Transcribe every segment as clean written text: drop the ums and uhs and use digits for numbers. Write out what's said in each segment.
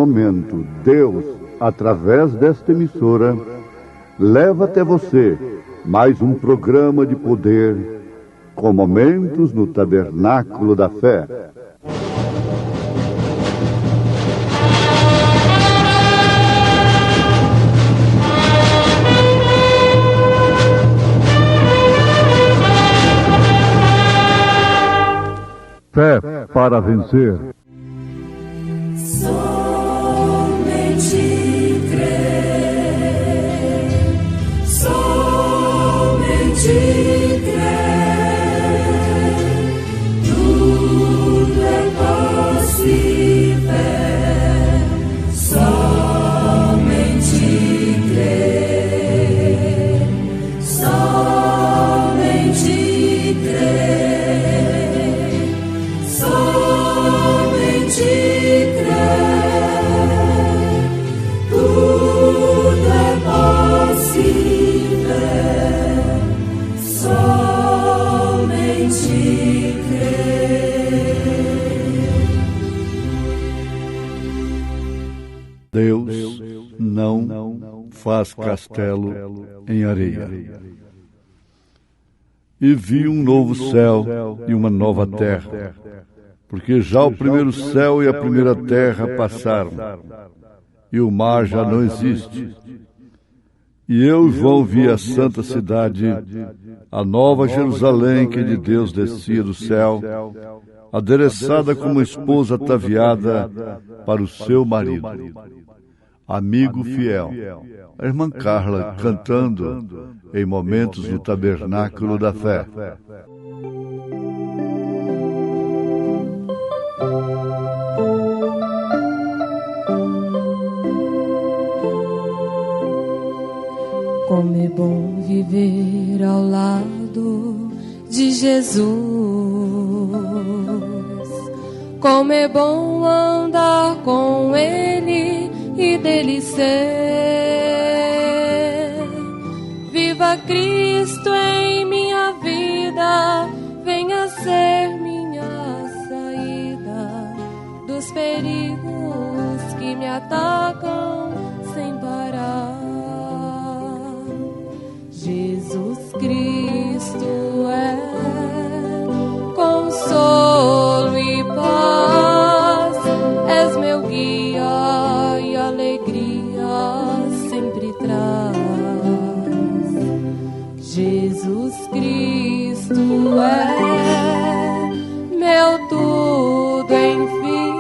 momento, Deus, através desta emissora, leva até você mais um programa de poder com momentos no Tabernáculo da Fé. Fé para vencer. Somente crer, somente crer, tudo é possível, somente crer, somente crer, somente crer, tudo é possível, somente crer. Deus não faz castelo em areia. E vi um novo céu e uma nova terra, porque já o primeiro céu e a primeira terra passaram, e o mar já não existe. E eu, João, vi a santa cidade, a nova Jerusalém, que de Deus descia do céu, adereçada como esposa ataviada para o seu marido. Amigo fiel, a irmã Carla cantando em momentos do Tabernáculo da Fé. Como é bom viver ao lado de Jesus. Como é bom andar com Ele e dele ser. Viva Cristo em minha vida, venha ser minha saída dos perigos que me atacam sem parar. Jesus Cristo é consolo e paz, és meu guia e alegria sempre traz. Jesus Cristo é meu tudo, enfim,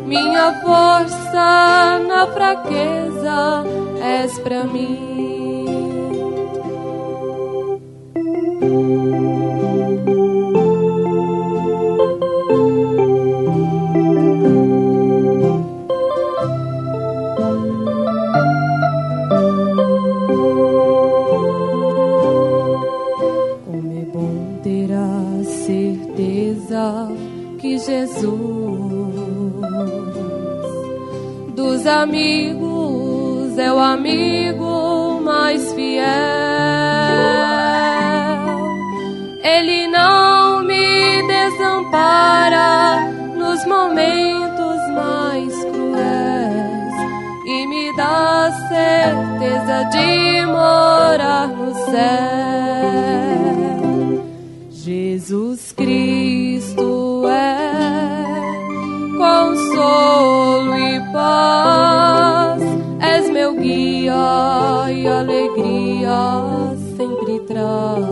minha força na fraqueza, és pra mim. Como é bom ter a certeza que Jesus dos amigos é o amigo mais fiel. Ele não me desampara nos momentos mais cruéis e me dá a certeza de morar no céu. Jesus Cristo é consolo e paz, és meu guia e alegria sempre traz.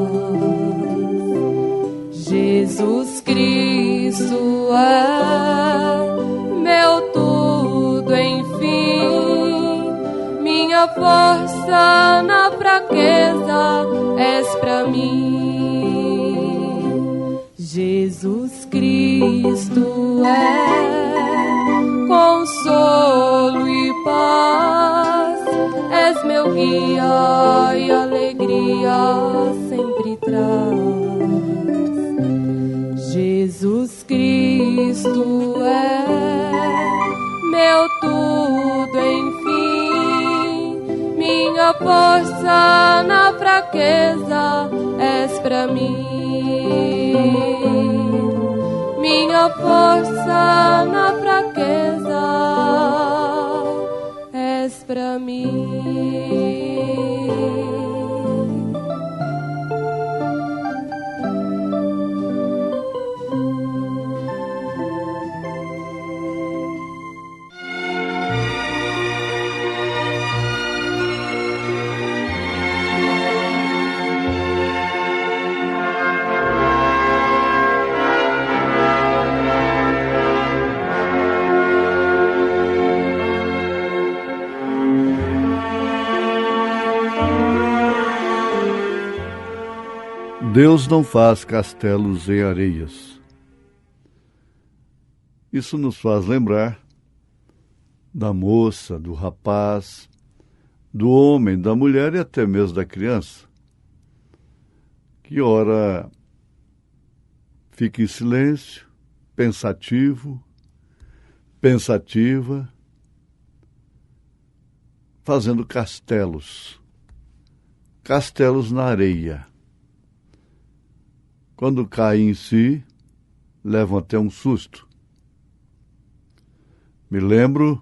Jesus Cristo é meu tudo, enfim, minha força na fraqueza, és pra mim. Jesus Cristo é consolo e paz, és meu guia e alegria sempre traz. Jesus Cristo é meu tudo, enfim, minha força na fraqueza, és pra mim. Minha força na fraqueza, pra mim. Deus não faz castelos em areias. Isso nos faz lembrar da moça, do rapaz, do homem, da mulher e até mesmo da criança, que ora fica em silêncio, pensativo, pensativa, fazendo castelos na areia. Quando caem em si, levam até um susto. Me lembro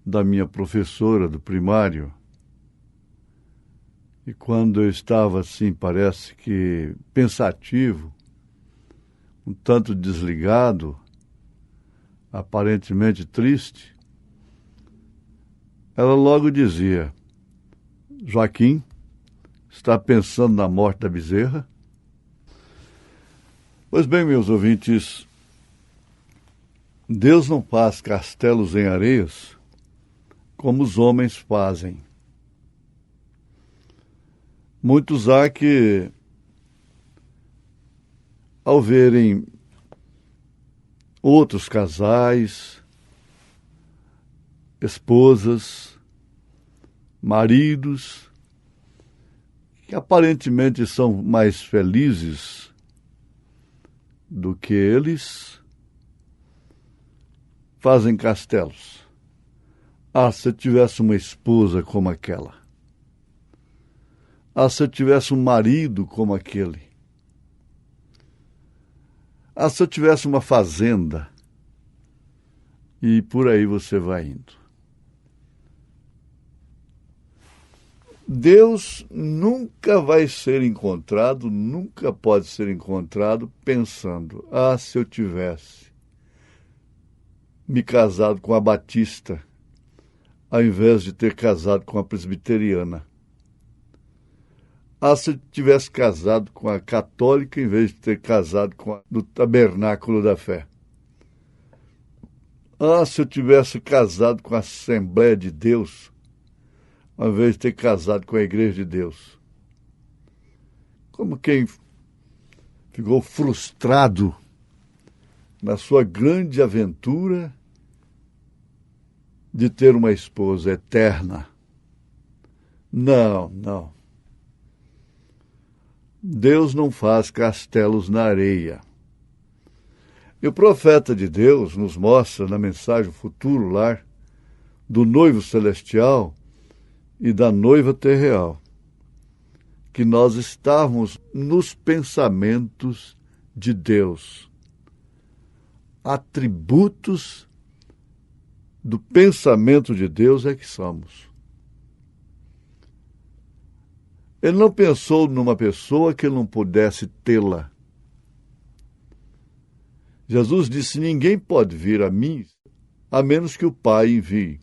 da minha professora do primário, e quando eu estava assim, parece que pensativo, um tanto desligado, aparentemente triste, ela logo dizia: Joaquim, está pensando na morte da bezerra? Pois bem, meus ouvintes, Deus não faz castelos em areias como os homens fazem. Muitos há que, ao verem outros casais, esposas, maridos, que aparentemente são mais felizes do que eles, fazem castelos. Ah, se eu tivesse uma esposa como aquela. Ah, se eu tivesse um marido como aquele. Ah, se eu tivesse uma fazenda. E por aí você vai indo. Deus nunca vai ser encontrado, nunca pode ser encontrado pensando: ah, se eu tivesse me casado com a batista, ao invés de ter casado com a presbiteriana. Ah, se eu tivesse casado com a católica, em vez de ter casado com a do tabernáculo da fé. Ah, se eu tivesse casado com a Assembleia de Deus, ao invés de ter casado com a Igreja de Deus. Como quem ficou frustrado na sua grande aventura de ter uma esposa eterna. Não. Deus não faz castelos na areia. E o profeta de Deus nos mostra na mensagem Futuro Lar do noivo celestial e da noiva terreal, que nós estávamos nos pensamentos de Deus, atributos do pensamento de Deus é que somos. Ele não pensou numa pessoa que ele não pudesse tê-la. Jesus disse: ninguém pode vir a mim a menos que o Pai envie.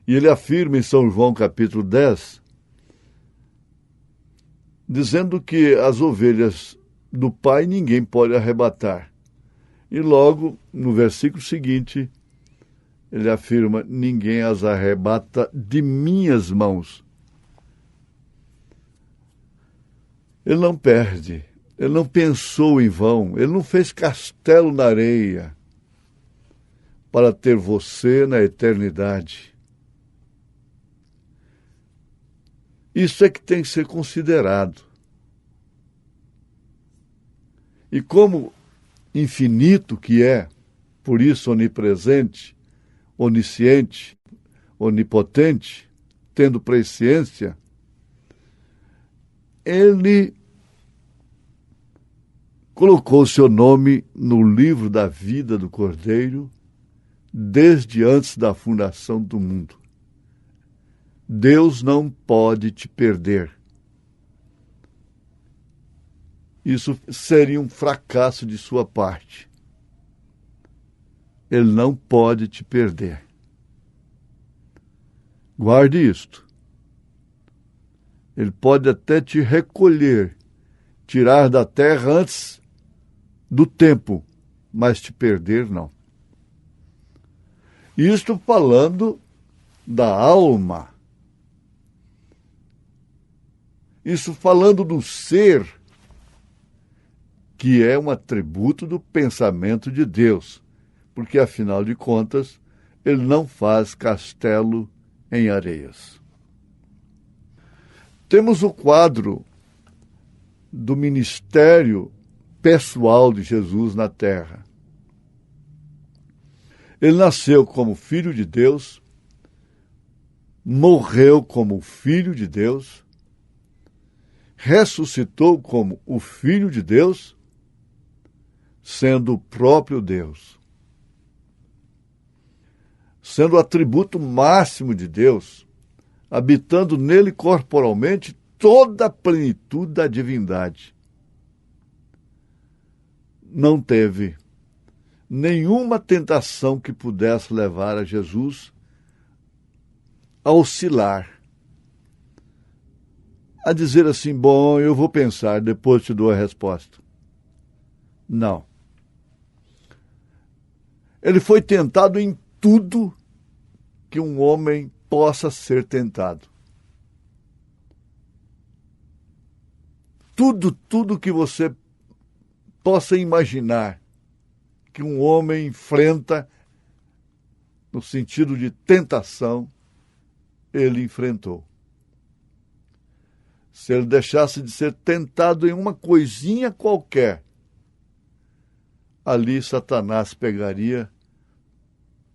E ele afirma em São João capítulo 10, dizendo que as ovelhas do Pai ninguém pode arrebatar. E logo, no versículo seguinte, ele afirma: ninguém as arrebata de minhas mãos. Ele não perde, ele não pensou em vão, ele não fez castelo na areia para ter você na eternidade. Isso é que tem que ser considerado. E como infinito que é, por isso onipresente, onisciente, onipotente, tendo presciência, ele colocou seu nome no livro da vida do Cordeiro desde antes da fundação do mundo. Deus não pode te perder. Isso seria um fracasso de sua parte. Ele não pode te perder. Guarde isto. Ele pode até te recolher, tirar da terra antes do tempo, mas te perder não. Isto falando da alma. Isso falando do ser, que é um atributo do pensamento de Deus, porque, afinal de contas, ele não faz castelo em areias. Temos o quadro do ministério pessoal de Jesus na terra. Ele nasceu como filho de Deus, morreu como filho de Deus, ressuscitou como o Filho de Deus, sendo o próprio Deus. Sendo o atributo máximo de Deus, habitando nele corporalmente toda a plenitude da divindade. Não teve nenhuma tentação que pudesse levar a Jesus a oscilar, a dizer assim, bom, eu vou pensar, depois te dou a resposta. Não. Ele foi tentado em tudo que um homem possa ser tentado. Tudo que você possa imaginar que um homem enfrenta no sentido de tentação, ele enfrentou. Se ele deixasse de ser tentado em uma coisinha qualquer, ali Satanás pegaria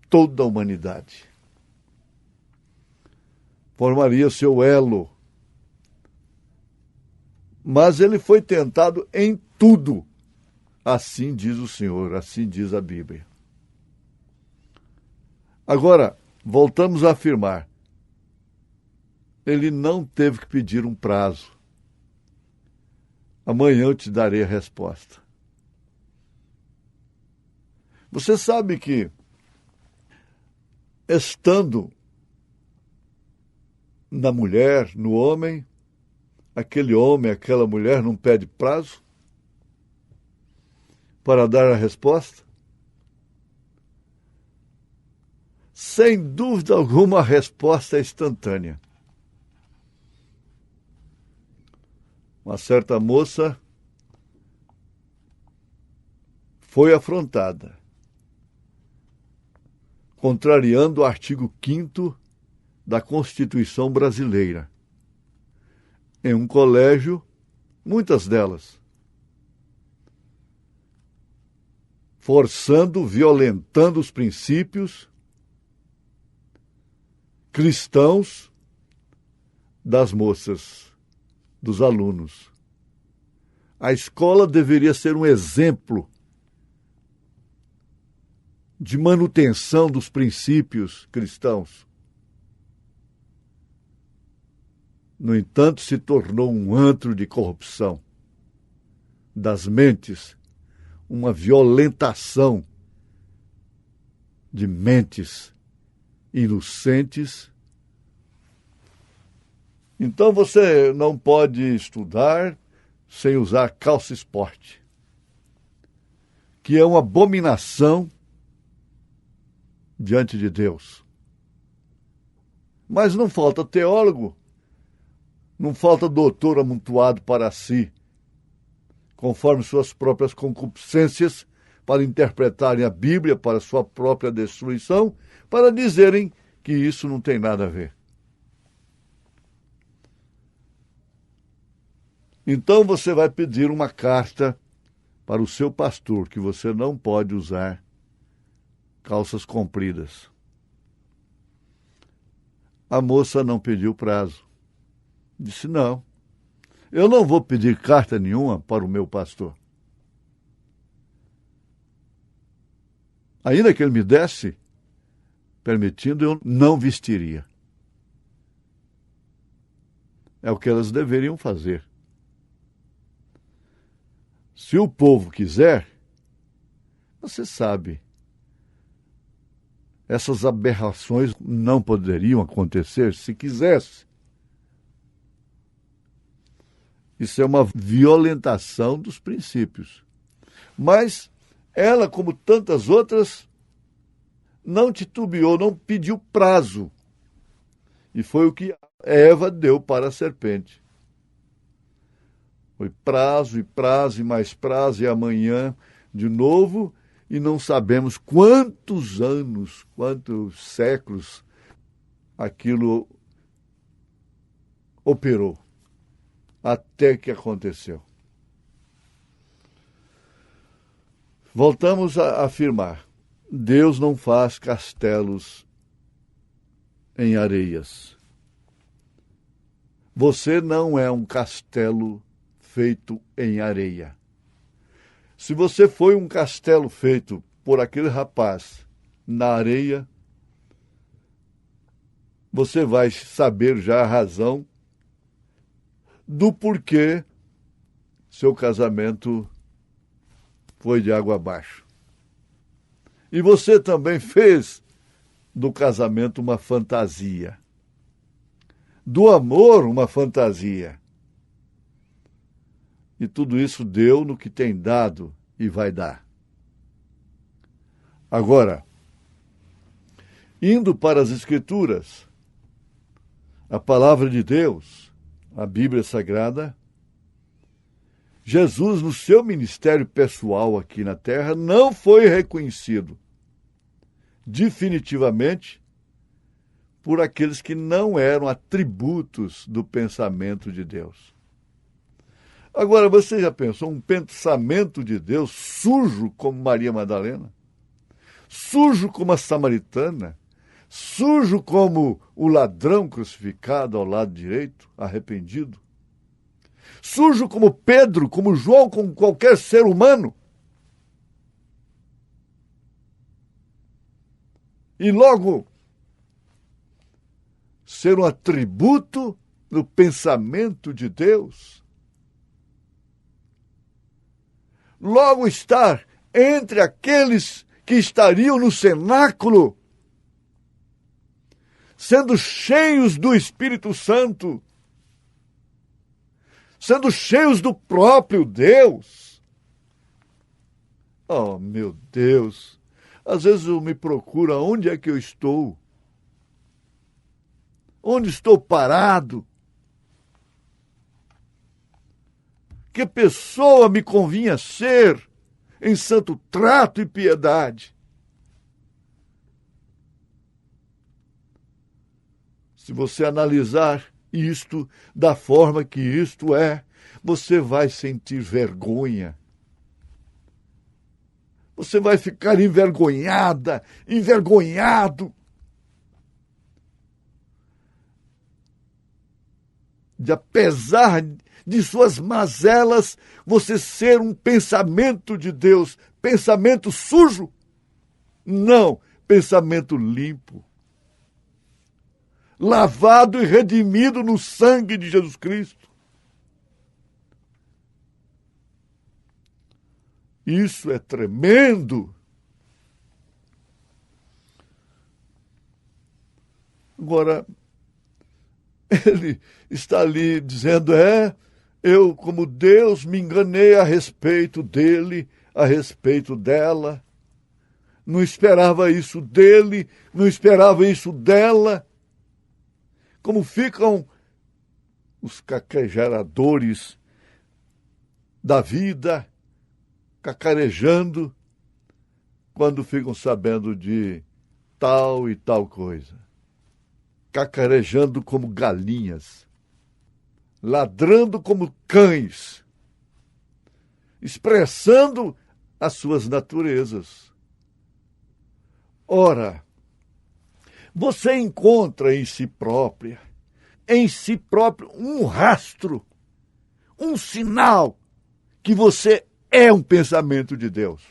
toda a humanidade. Formaria seu elo. Mas ele foi tentado em tudo. Assim diz o Senhor, assim diz a Bíblia. Agora, voltamos a afirmar. Ele não teve que pedir um prazo. Amanhã eu te darei a resposta. Você sabe que, estando na mulher, no homem, aquele homem, aquela mulher não pede prazo para dar a resposta? Sem dúvida alguma, a resposta é instantânea. Uma certa moça foi afrontada, contrariando o artigo 5º da Constituição brasileira. Em um colégio, muitas delas, forçando, violentando os princípios cristãos das moças, dos alunos. A escola deveria ser um exemplo de manutenção dos princípios cristãos. No entanto, se tornou um antro de corrupção das mentes, uma violentação de mentes inocentes. Então você não pode estudar sem usar calça esporte, que é uma abominação diante de Deus. Mas não falta teólogo, não falta doutor amontoado para si, conforme suas próprias concupiscências, para interpretarem a Bíblia para sua própria destruição, para dizerem que isso não tem nada a ver. Então você vai pedir uma carta para o seu pastor que você não pode usar calças compridas. A moça não pediu prazo. Disse, não, eu não vou pedir carta nenhuma para o meu pastor. Ainda que ele me desse, permitindo, eu não vestiria. É o que elas deveriam fazer. Se o povo quiser, você sabe, essas aberrações não poderiam acontecer se quisesse. Isso é uma violentação dos princípios. Mas ela, como tantas outras, não titubeou, não pediu prazo. E foi o que Eva deu para a serpente. Foi prazo e prazo e mais prazo, e amanhã de novo, e não sabemos quantos anos, quantos séculos aquilo operou, até que aconteceu. Voltamos a afirmar, Deus não faz castelos em areias. Você não é um castelo feito em areia. Se você foi um castelo feito por aquele rapaz na areia, você vai saber já a razão do porquê seu casamento foi de água abaixo. E você também fez do casamento uma fantasia. Do amor, uma fantasia. E tudo isso deu no que tem dado e vai dar. Agora, indo para as Escrituras, a palavra de Deus, a Bíblia Sagrada, Jesus, no seu ministério pessoal aqui na terra, não foi reconhecido definitivamente por aqueles que não eram atributos do pensamento de Deus. Agora, você já pensou um pensamento de Deus sujo como Maria Madalena? Sujo como a samaritana? Sujo como o ladrão crucificado ao lado direito, arrependido? Sujo como Pedro, como João, como qualquer ser humano? E logo ser um atributo do pensamento de Deus? Logo estar entre aqueles que estariam no cenáculo, sendo cheios do Espírito Santo, sendo cheios do próprio Deus. Oh, meu Deus! Às vezes eu me procuro onde é que eu estou. Onde estou parado? Que pessoa me convinha ser em santo trato e piedade? Se você analisar isto da forma que isto é, você vai sentir vergonha. Você vai ficar envergonhada, envergonhado de, apesar de suas mazelas, você ser um pensamento de Deus. Pensamento sujo? Não, pensamento limpo. Lavado e redimido no sangue de Jesus Cristo. Isso é tremendo. Agora, ele está ali dizendo, eu como Deus me enganei a respeito dele, a respeito dela. Não esperava isso dele, não esperava isso dela. Como ficam os caquejaradores da vida, cacarejando, quando ficam sabendo de tal e tal coisa. Cacarejando como galinhas, ladrando como cães, expressando as suas naturezas. Ora, você encontra em si próprio, um rastro, um sinal que você é um pensamento de Deus.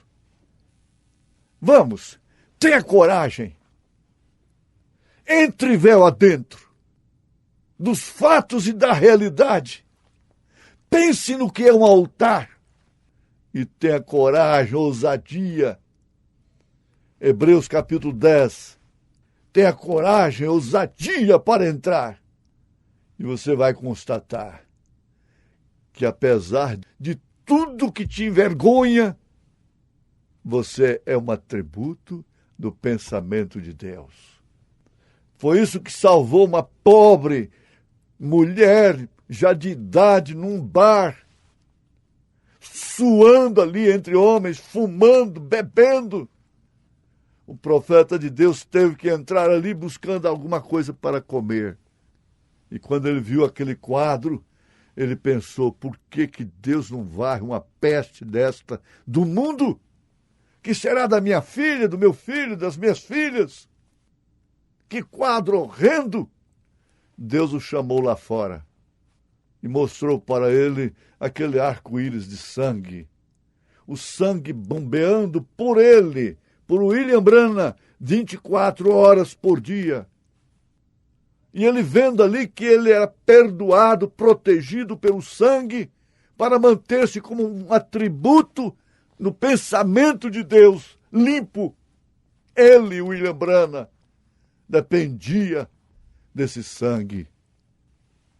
Vamos, tenha coragem. Entre véu adentro. dos fatos e da realidade. Pense no que é um altar e tenha coragem, ousadia. Hebreus capítulo 10. Tenha coragem, ousadia para entrar. E você vai constatar que apesar de tudo que te envergonha, você é um atributo do pensamento de Deus. Foi isso que salvou uma pobre mulher já de idade num bar, suando ali entre homens, fumando, bebendo. O profeta de Deus teve que entrar ali buscando alguma coisa para comer. E quando ele viu aquele quadro, ele pensou, por que Deus não varre uma peste desta do mundo? Que será da minha filha, do meu filho, das minhas filhas? Que quadro horrendo! Deus o chamou lá fora e mostrou para ele aquele arco-íris de sangue. O sangue bombeando por ele, por William Branham, 24 horas por dia. E ele vendo ali que ele era perdoado, protegido pelo sangue, para manter-se como um atributo no pensamento de Deus, limpo. Ele, William Branham, dependia desse sangue.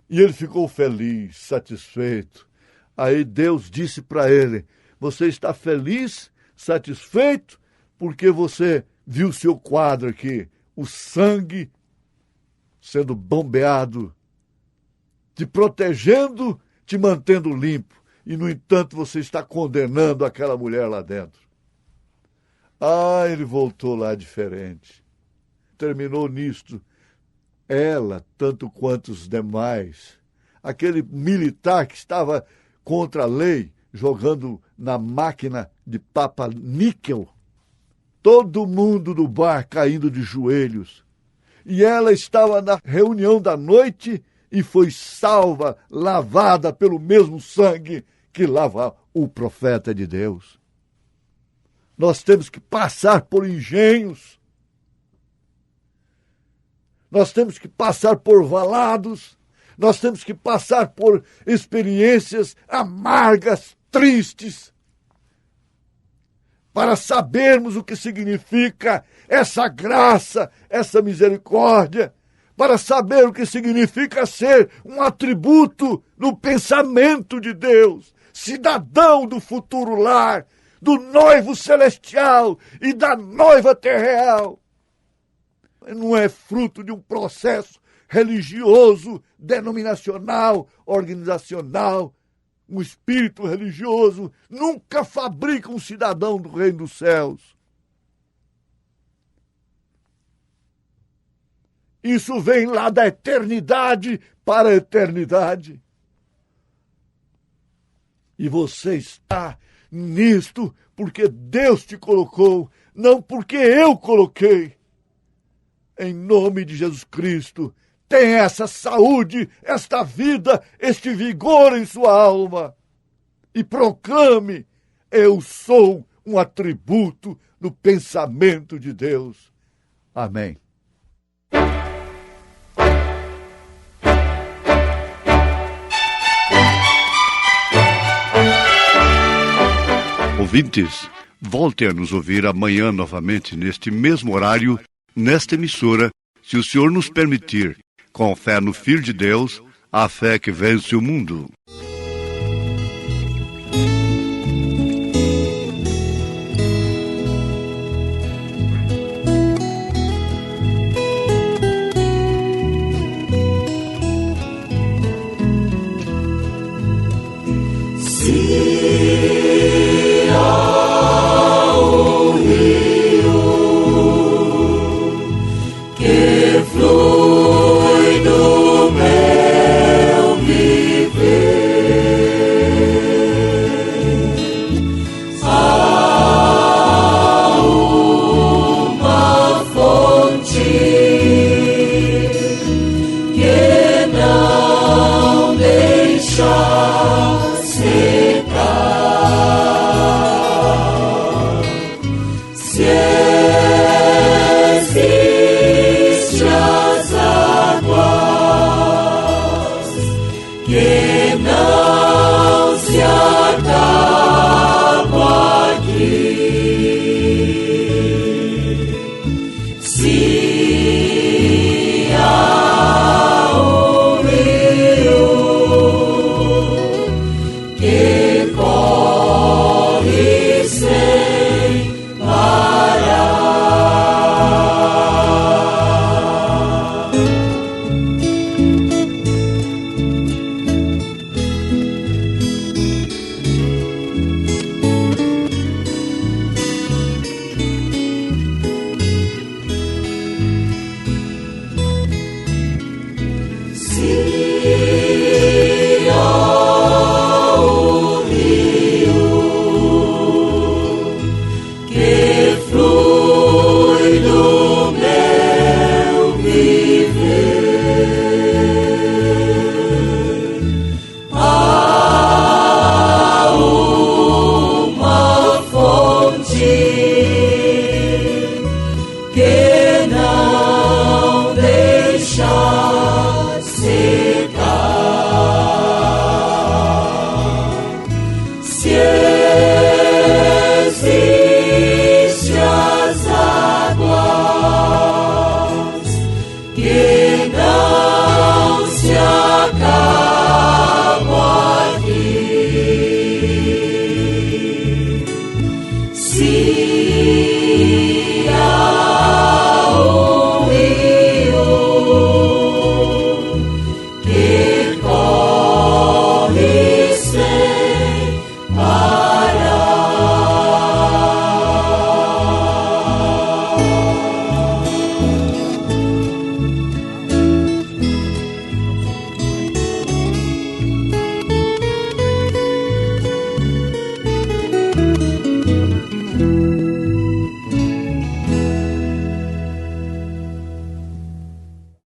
E ele ficou feliz, satisfeito. Aí Deus disse para ele, você está feliz, satisfeito, porque você viu seu quadro aqui, o sangue sendo bombeado, te protegendo, te mantendo limpo. E, no entanto, você está condenando aquela mulher lá dentro. Ah, ele voltou lá diferente. Terminou nisto. Ela, tanto quanto os demais, aquele militar que estava contra a lei, jogando na máquina de papa-níquel, todo mundo do bar caindo de joelhos. E ela estava na reunião da noite e foi salva, lavada pelo mesmo sangue que lava o profeta de Deus. Nós temos que passar por engenhos. Nós temos que passar por valados. Nós temos que passar por experiências amargas, tristes, para sabermos o que significa essa graça, essa misericórdia, para saber o que significa ser um atributo no pensamento de Deus, cidadão do futuro lar, do noivo celestial e da noiva terrenal. Não é fruto de um processo religioso, denominacional, organizacional. Um espírito religioso nunca fabrica um cidadão do reino dos céus. Isso vem lá da eternidade para a eternidade. E você está nisto porque Deus te colocou, não porque eu coloquei. Em nome de Jesus Cristo, tenha essa saúde, esta vida, este vigor em sua alma. E proclame, eu sou um atributo do pensamento de Deus. Amém. Ouvintes, volte a nos ouvir amanhã novamente neste mesmo horário, nesta emissora, se o Senhor nos permitir, com fé no Filho de Deus, a fé que vence o mundo. que